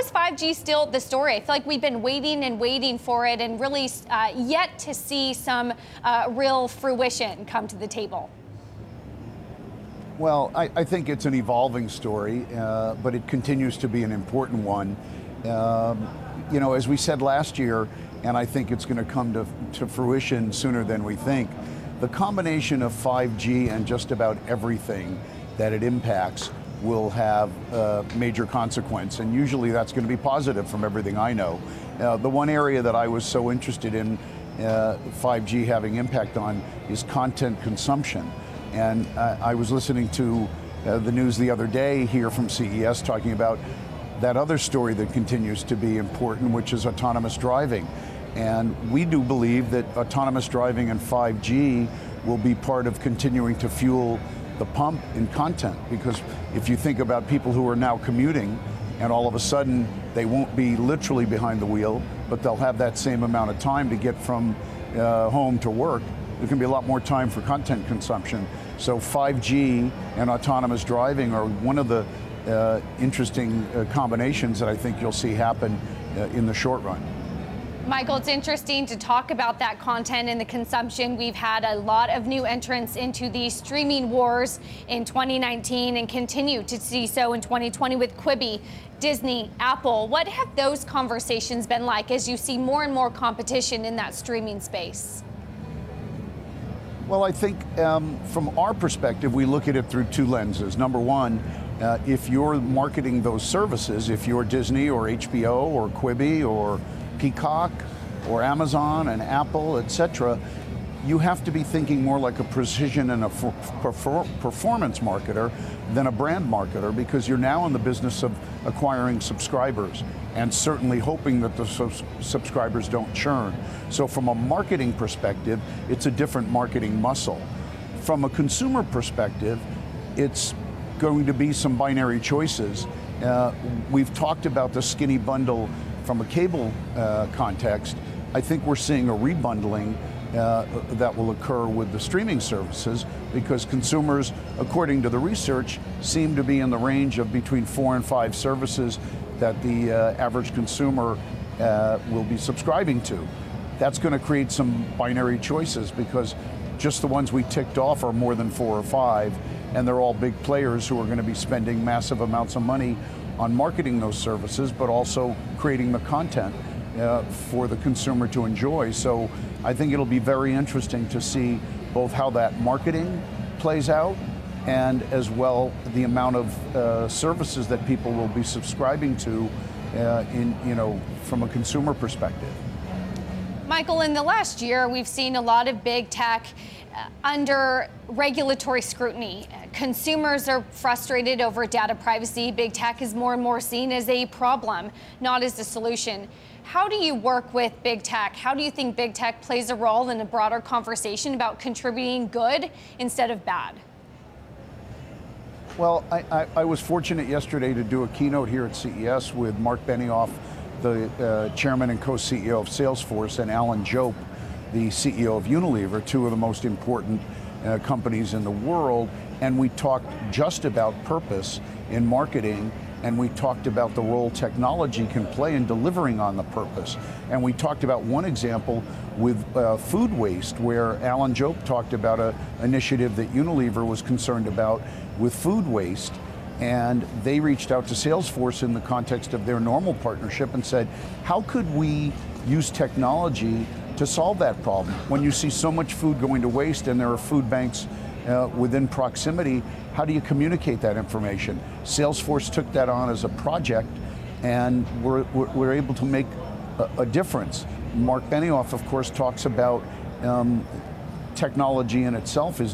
is 5G still the story? I feel like we've been waiting and waiting for it and really yet to see some real fruition come to the table. Well, I think it's an evolving story, but it continues to be an important one. You know, as we said last year, and I think it's going to come to fruition sooner than we think, the combination of 5G and just about everything that it impacts will have major consequence, and usually that's going to be positive from everything I know. The one area that I was so interested in 5G having impact on is content consumption. And I was listening to the news the other day here from CES talking about that other story that continues to be important, which is autonomous driving. And we do believe that autonomous driving and 5G will be part of continuing to fuel the pump in content, because if you think about people who are now commuting and all of a sudden they won't be literally behind the wheel, but they'll have that same amount of time to get from home to work, there can be a lot more time for content consumption. So 5G and autonomous driving are one of the interesting combinations that I think you'll see happen in the short run. Michael, it's interesting to talk about that content and the consumption. We've had a lot of new entrants into the streaming wars in 2019 and continue to see so in 2020 with Quibi, Disney, Apple. What have those conversations been like as you see more and more competition in that streaming space? Well, I think from our perspective, we look at it through two lenses. Number one, if you're marketing those services, if you're Disney or HBO or Quibi or Peacock or Amazon and Apple, etc., you have to be thinking more like a precision and a performance marketer than a brand marketer, because you're now in the business of acquiring subscribers and certainly hoping that the subscribers don't churn. So from a marketing perspective, it's a different marketing muscle. From a consumer perspective, it's going to be some binary choices. We've talked about the skinny bundle from a cable context. I think we're seeing a rebundling that will occur with the streaming services, because consumers, according to the research, seem to be in the range of between 4 and 5 services that the average consumer will be subscribing to. That's going to create some binary choices, because just the ones we ticked off are more than 4 or 5, and they're all big players who are going to be spending massive amounts of money on marketing those services, but also creating the content for the consumer to enjoy. So I think it'll be very interesting to see both how that marketing plays out, and as well the amount of services that people will be subscribing to from a consumer perspective. Michael, in the last year, we've seen a lot of big tech under regulatory scrutiny. Consumers are frustrated over data privacy. Big tech is more and more seen as a problem, not as a solution. How do you work with big tech? How do you think big tech plays a role in a broader conversation about contributing good instead of bad? Well, I was fortunate yesterday to do a keynote here at CES with Mark Benioff, the chairman and co-CEO of Salesforce, and Alan Jope, the CEO of Unilever, two of the most important companies in the world. And we talked just about purpose in marketing, and we talked about the role technology can play in delivering on the purpose. And we talked about one example with food waste, where Alan Jope talked about an initiative that Unilever was concerned about with food waste. And they reached out to Salesforce in the context of their normal partnership and said, how could we use technology to solve that problem? When you see so much food going to waste and there are food banks within proximity, how do you communicate that information? Salesforce took that on as a project, and we're able to make a difference. Mark Benioff, of course, talks about technology in itself is